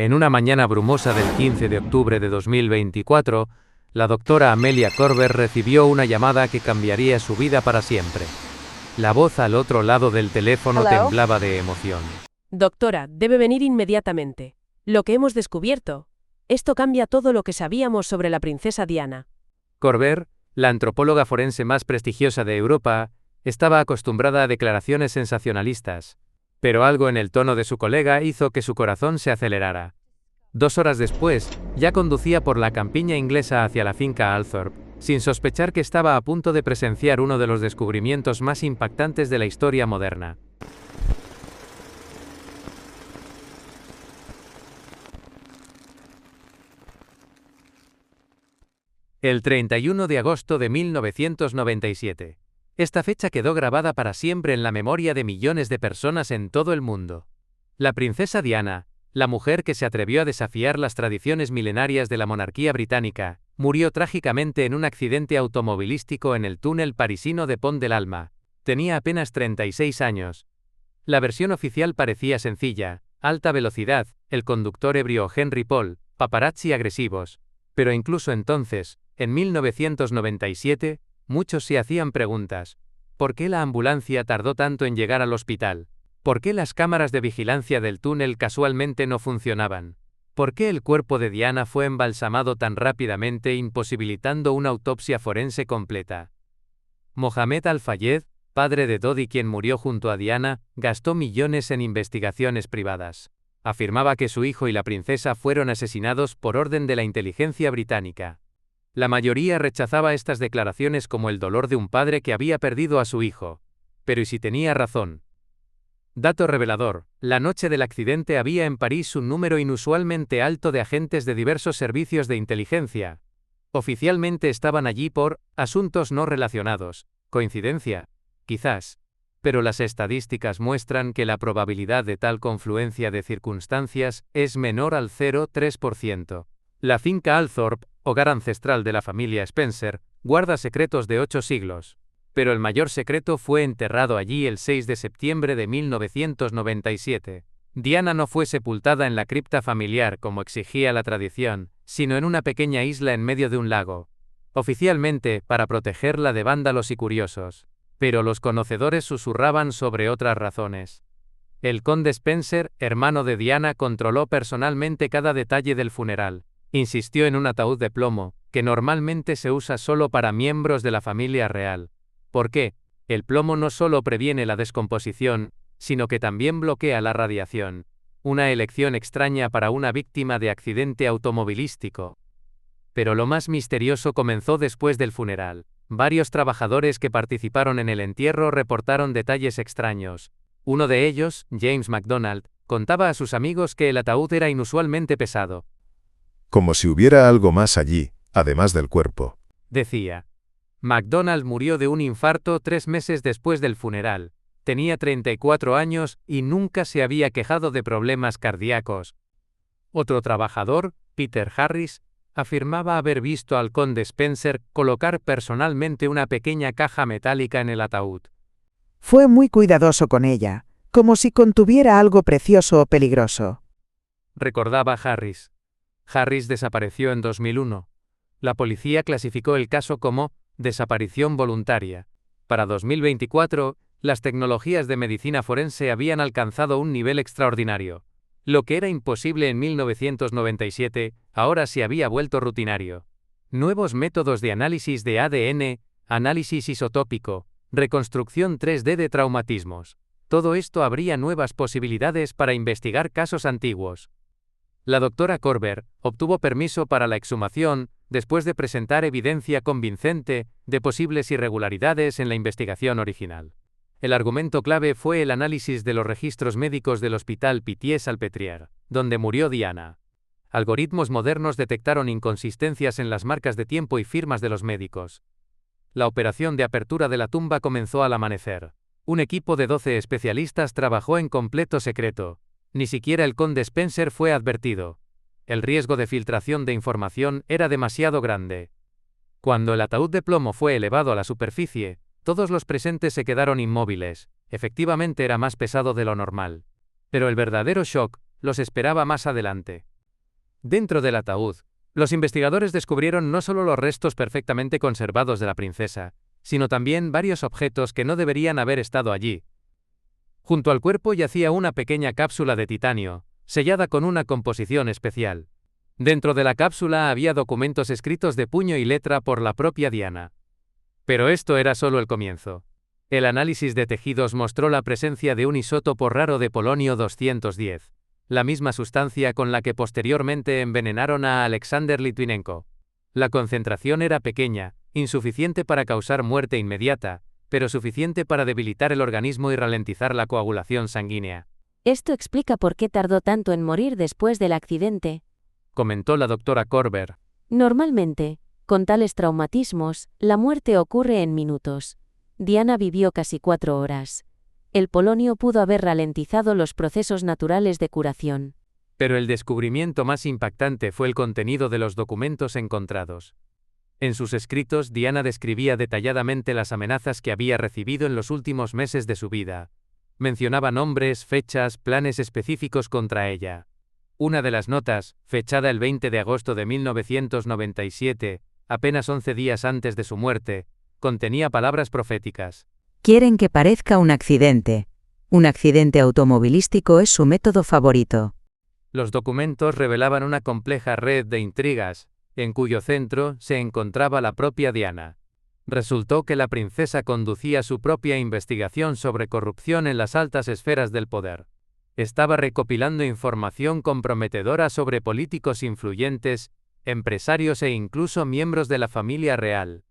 En una mañana brumosa del 15 de octubre de 2024, la doctora Amelia Corber recibió una llamada que cambiaría su vida para siempre. La voz al otro lado del teléfono temblaba de emoción. Doctora, debe venir inmediatamente. Lo que hemos descubierto. Esto cambia todo lo que sabíamos sobre la princesa Diana. Corber, la antropóloga forense más prestigiosa de Europa, estaba acostumbrada a declaraciones sensacionalistas, pero algo en el tono de su colega hizo que su corazón se acelerara. 2 horas después, ya conducía por la campiña inglesa hacia la finca Althorp, sin sospechar que estaba a punto de presenciar uno de los descubrimientos más impactantes de la historia moderna. El 31 de agosto de 1997. Esta fecha quedó grabada para siempre en la memoria de millones de personas en todo el mundo. La princesa Diana, la mujer que se atrevió a desafiar las tradiciones milenarias de la monarquía británica, murió trágicamente en un accidente automovilístico en el túnel parisino de Pont de l'Alma. Tenía apenas 36 años. La versión oficial parecía sencilla: alta velocidad, el conductor ebrio Henry Paul, paparazzi agresivos. Pero incluso entonces, en 1997, muchos se hacían preguntas. ¿Por qué la ambulancia tardó tanto en llegar al hospital? ¿Por qué las cámaras de vigilancia del túnel casualmente no funcionaban? ¿Por qué el cuerpo de Diana fue embalsamado tan rápidamente, imposibilitando una autopsia forense completa? Mohamed Al-Fayed, padre de Dodi quien murió junto a Diana, gastó millones en investigaciones privadas. Afirmaba que su hijo y la princesa fueron asesinados por orden de la inteligencia británica. La mayoría rechazaba estas declaraciones como el dolor de un padre que había perdido a su hijo. Pero ¿y si tenía razón? Dato revelador: la noche del accidente había en París un número inusualmente alto de agentes de diversos servicios de inteligencia. Oficialmente estaban allí por asuntos no relacionados. ¿Coincidencia? Quizás. Pero las estadísticas muestran que la probabilidad de tal confluencia de circunstancias es menor al 0,3%. La finca Althorp, hogar ancestral de la familia Spencer, guarda secretos de 8 siglos. Pero el mayor secreto fue enterrado allí el 6 de septiembre de 1997. Diana no fue sepultada en la cripta familiar como exigía la tradición, sino en una pequeña isla en medio de un lago. Oficialmente, para protegerla de vándalos y curiosos. Pero los conocedores susurraban sobre otras razones. El conde Spencer, hermano de Diana, controló personalmente cada detalle del funeral. Insistió en un ataúd de plomo, que normalmente se usa solo para miembros de la familia real. ¿Por qué? El plomo no solo previene la descomposición, sino que también bloquea la radiación. Una elección extraña para una víctima de accidente automovilístico. Pero lo más misterioso comenzó después del funeral. Varios trabajadores que participaron en el entierro reportaron detalles extraños. Uno de ellos, James MacDonald, contaba a sus amigos que el ataúd era inusualmente pesado. Como si hubiera algo más allí, además del cuerpo. Decía. MacDonald murió de un infarto 3 meses después del funeral. Tenía 34 años y nunca se había quejado de problemas cardíacos. Otro trabajador, Peter Harris, afirmaba haber visto al conde Spencer colocar personalmente una pequeña caja metálica en el ataúd. Fue muy cuidadoso con ella, como si contuviera algo precioso o peligroso. Recordaba Harris. Harris desapareció en 2001. La policía clasificó el caso como desaparición voluntaria. Para 2024, las tecnologías de medicina forense habían alcanzado un nivel extraordinario. Lo que era imposible en 1997, ahora se había vuelto rutinario. Nuevos métodos de análisis de ADN, análisis isotópico, reconstrucción 3D de traumatismos. Todo esto abría nuevas posibilidades para investigar casos antiguos. La doctora Corber obtuvo permiso para la exhumación después de presentar evidencia convincente de posibles irregularidades en la investigación original. El argumento clave fue el análisis de los registros médicos del Hospital Pitié-Salpêtrière, donde murió Diana. Algoritmos modernos detectaron inconsistencias en las marcas de tiempo y firmas de los médicos. La operación de apertura de la tumba comenzó al amanecer. Un equipo de 12 especialistas trabajó en completo secreto. Ni siquiera el conde Spencer fue advertido. El riesgo de filtración de información era demasiado grande. Cuando el ataúd de plomo fue elevado a la superficie, todos los presentes se quedaron inmóviles. Efectivamente era más pesado de lo normal. Pero el verdadero shock los esperaba más adelante. Dentro del ataúd, los investigadores descubrieron no solo los restos perfectamente conservados de la princesa, sino también varios objetos que no deberían haber estado allí. Junto al cuerpo yacía una pequeña cápsula de titanio, sellada con una composición especial. Dentro de la cápsula había documentos escritos de puño y letra por la propia Diana. Pero esto era solo el comienzo. El análisis de tejidos mostró la presencia de un isótopo raro de polonio 210, la misma sustancia con la que posteriormente envenenaron a Alexander Litvinenko. La concentración era pequeña, insuficiente para causar muerte inmediata, pero suficiente para debilitar el organismo y ralentizar la coagulación sanguínea. Esto explica por qué tardó tanto en morir después del accidente, Comentó la doctora Korber. Normalmente, con tales traumatismos, la muerte ocurre en minutos. Diana vivió casi 4 horas. El polonio pudo haber ralentizado los procesos naturales de curación. Pero el descubrimiento más impactante fue el contenido de los documentos encontrados. En sus escritos, Diana describía detalladamente las amenazas que había recibido en los últimos meses de su vida. Mencionaba nombres, fechas, planes específicos contra ella. Una de las notas, fechada el 20 de agosto de 1997, apenas 11 días antes de su muerte, contenía palabras proféticas. Quieren que parezca un accidente. Un accidente automovilístico es su método favorito. Los documentos revelaban una compleja red de intrigas, en cuyo centro se encontraba la propia Diana. Resultó que la princesa conducía su propia investigación sobre corrupción en las altas esferas del poder. Estaba recopilando información comprometedora sobre políticos influyentes, empresarios e incluso miembros de la familia real.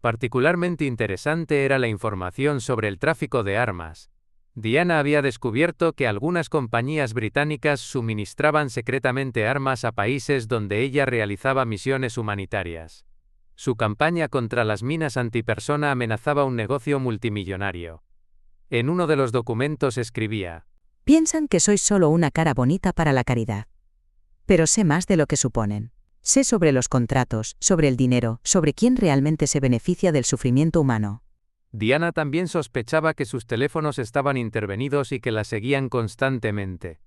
Particularmente interesante era la información sobre el tráfico de armas. Diana había descubierto que algunas compañías británicas suministraban secretamente armas a países donde ella realizaba misiones humanitarias. Su campaña contra las minas antipersona amenazaba un negocio multimillonario. En uno de los documentos escribía: Piensan que soy solo una cara bonita para la caridad. Pero sé más de lo que suponen. Sé sobre los contratos, sobre el dinero, sobre quién realmente se beneficia del sufrimiento humano. Diana también sospechaba que sus teléfonos estaban intervenidos y que la seguían constantemente.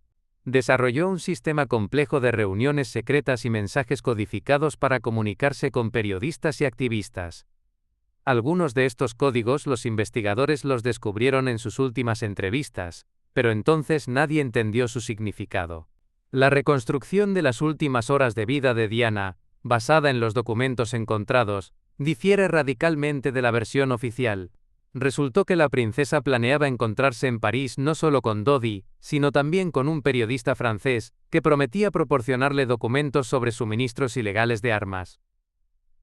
Desarrolló un sistema complejo de reuniones secretas y mensajes codificados para comunicarse con periodistas y activistas. Algunos de estos códigos los investigadores los descubrieron en sus últimas entrevistas, pero entonces nadie entendió su significado. La reconstrucción de las últimas horas de vida de Diana, basada en los documentos encontrados, difiere radicalmente de la versión oficial. Resultó que la princesa planeaba encontrarse en París no solo con Dodi, sino también con un periodista francés, que prometía proporcionarle documentos sobre suministros ilegales de armas.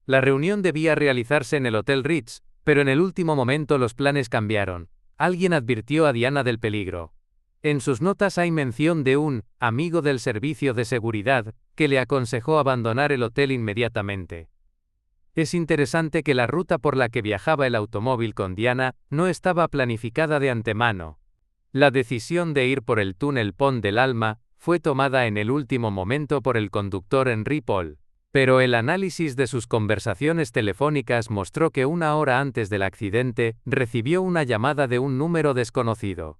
La reunión debía realizarse en el Hotel Ritz, pero en el último momento los planes cambiaron. Alguien advirtió a Diana del peligro. En sus notas hay mención de un amigo del servicio de seguridad, que le aconsejó abandonar el hotel inmediatamente. Es interesante que la ruta por la que viajaba el automóvil con Diana no estaba planificada de antemano. La decisión de ir por el túnel Pont del Alma fue tomada en el último momento por el conductor Henry Paul, pero el análisis de sus conversaciones telefónicas mostró que 1 hora antes del accidente recibió una llamada de un número desconocido.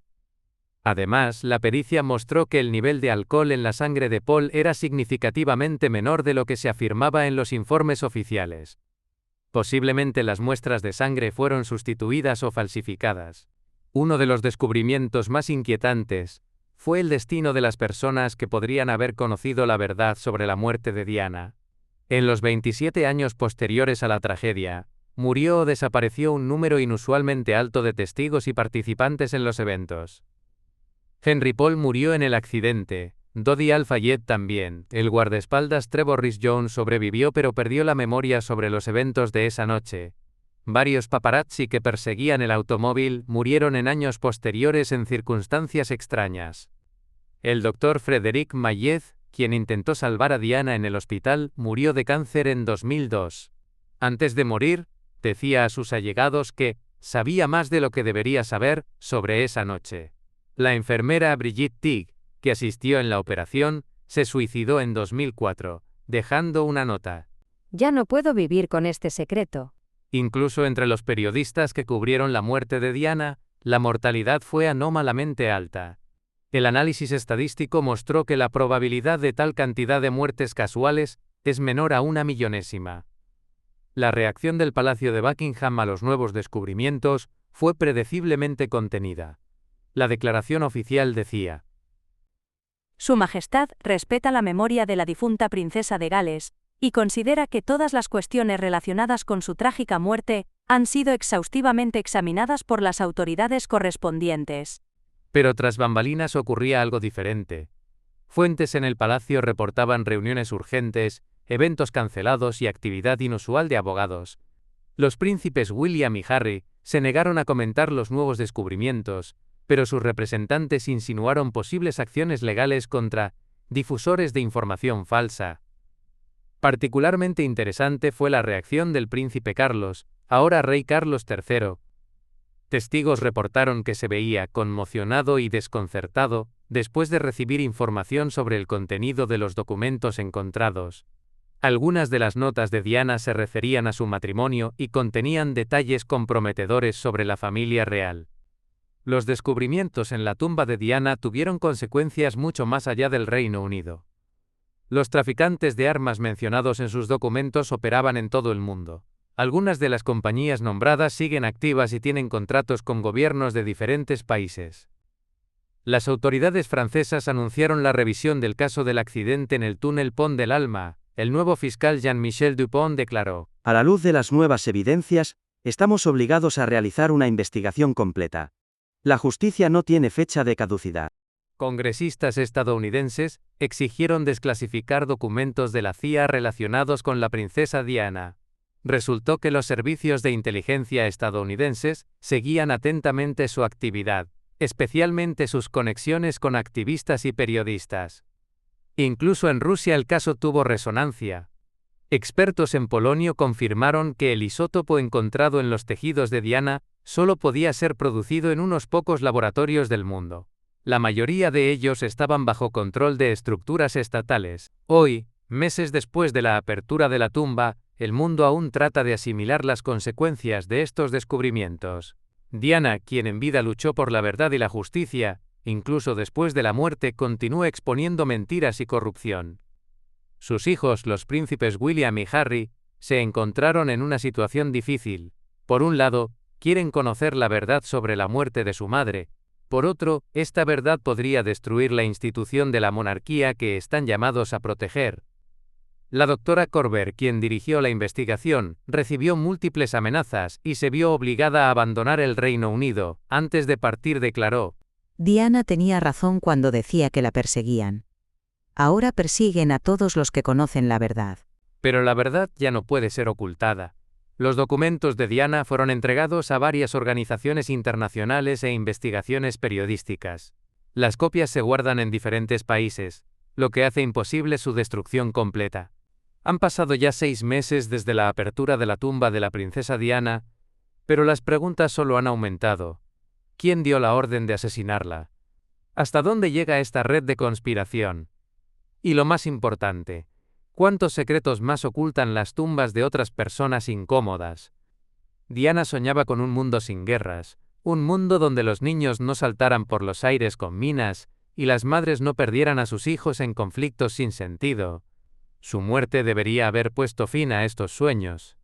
Además, la pericia mostró que el nivel de alcohol en la sangre de Paul era significativamente menor de lo que se afirmaba en los informes oficiales. Posiblemente las muestras de sangre fueron sustituidas o falsificadas. Uno de los descubrimientos más inquietantes fue el destino de las personas que podrían haber conocido la verdad sobre la muerte de Diana. En los 27 años posteriores a la tragedia, murió o desapareció un número inusualmente alto de testigos y participantes en los eventos. Henry Paul murió en el accidente, Dodi Al-Fayed también. El guardaespaldas Trevor Rhys-Jones sobrevivió pero perdió la memoria sobre los eventos de esa noche. Varios paparazzi que perseguían el automóvil murieron en años posteriores en circunstancias extrañas. El doctor Frédéric Maillet, quien intentó salvar a Diana en el hospital, murió de cáncer en 2002. Antes de morir, decía a sus allegados que sabía más de lo que debería saber sobre esa noche. La enfermera Brigitte Tig, que asistió en la operación, se suicidó en 2004, dejando una nota. Ya no puedo vivir con este secreto. Incluso entre los periodistas que cubrieron la muerte de Diana, la mortalidad fue anómalamente alta. El análisis estadístico mostró que la probabilidad de tal cantidad de muertes casuales es menor a 1/1000.000. La reacción del Palacio de Buckingham a los nuevos descubrimientos fue predeciblemente contenida. La declaración oficial decía: Su Majestad respeta la memoria de la difunta princesa de Gales, y considera que todas las cuestiones relacionadas con su trágica muerte han sido exhaustivamente examinadas por las autoridades correspondientes. Pero tras bambalinas ocurría algo diferente. Fuentes en el palacio reportaban reuniones urgentes, eventos cancelados y actividad inusual de abogados. Los príncipes William y Harry se negaron a comentar los nuevos descubrimientos, pero sus representantes insinuaron posibles acciones legales contra difusores de información falsa. Particularmente interesante fue la reacción del príncipe Carlos, ahora rey Carlos III. Testigos reportaron que se veía conmocionado y desconcertado después de recibir información sobre el contenido de los documentos encontrados. Algunas de las notas de Diana se referían a su matrimonio y contenían detalles comprometedores sobre la familia real. Los descubrimientos en la tumba de Diana tuvieron consecuencias mucho más allá del Reino Unido. Los traficantes de armas mencionados en sus documentos operaban en todo el mundo. Algunas de las compañías nombradas siguen activas y tienen contratos con gobiernos de diferentes países. Las autoridades francesas anunciaron la revisión del caso del accidente en el túnel Pont de l'Alma. El nuevo fiscal Jean-Michel Dupont declaró: A la luz de las nuevas evidencias, estamos obligados a realizar una investigación completa. La justicia no tiene fecha de caducidad. Congresistas estadounidenses exigieron desclasificar documentos de la CIA relacionados con la princesa Diana. Resultó que los servicios de inteligencia estadounidenses seguían atentamente su actividad, especialmente sus conexiones con activistas y periodistas. Incluso en Rusia el caso tuvo resonancia. Expertos en polonio confirmaron que el isótopo encontrado en los tejidos de Diana solo podía ser producido en unos pocos laboratorios del mundo. La mayoría de ellos estaban bajo control de estructuras estatales. Hoy, meses después de la apertura de la tumba, el mundo aún trata de asimilar las consecuencias de estos descubrimientos. Diana, quien en vida luchó por la verdad y la justicia, incluso después de la muerte continúa exponiendo mentiras y corrupción. Sus hijos, los príncipes William y Harry, se encontraron en una situación difícil. Por un lado, quieren conocer la verdad sobre la muerte de su madre. Por otro, esta verdad podría destruir la institución de la monarquía que están llamados a proteger. La doctora Corber, quien dirigió la investigación, recibió múltiples amenazas y se vio obligada a abandonar el Reino Unido. Antes de partir declaró: Diana tenía razón cuando decía que la perseguían. Ahora persiguen a todos los que conocen la verdad. Pero la verdad ya no puede ser ocultada. Los documentos de Diana fueron entregados a varias organizaciones internacionales e investigaciones periodísticas. Las copias se guardan en diferentes países, lo que hace imposible su destrucción completa. Han pasado ya 6 meses desde la apertura de la tumba de la princesa Diana, pero las preguntas solo han aumentado. ¿Quién dio la orden de asesinarla? ¿Hasta dónde llega esta red de conspiración? Y lo más importante, ¿cuántos secretos más ocultan las tumbas de otras personas incómodas? Diana soñaba con un mundo sin guerras, un mundo donde los niños no saltaran por los aires con minas, y las madres no perdieran a sus hijos en conflictos sin sentido. Su muerte debería haber puesto fin a estos sueños.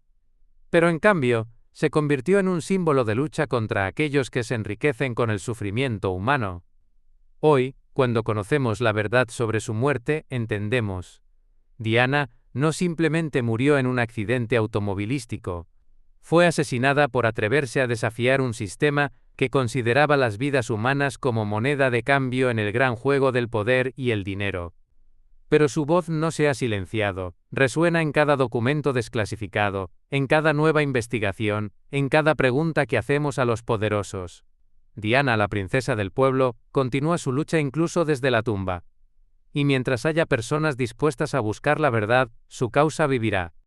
Pero en cambio, se convirtió en un símbolo de lucha contra aquellos que se enriquecen con el sufrimiento humano. Hoy, cuando conocemos la verdad sobre su muerte, entendemos. Diana no simplemente murió en un accidente automovilístico. Fue asesinada por atreverse a desafiar un sistema que consideraba las vidas humanas como moneda de cambio en el gran juego del poder y el dinero. Pero su voz no se ha silenciado, resuena en cada documento desclasificado, en cada nueva investigación, en cada pregunta que hacemos a los poderosos. Diana, la princesa del pueblo, continúa su lucha incluso desde la tumba. Y mientras haya personas dispuestas a buscar la verdad, su causa vivirá.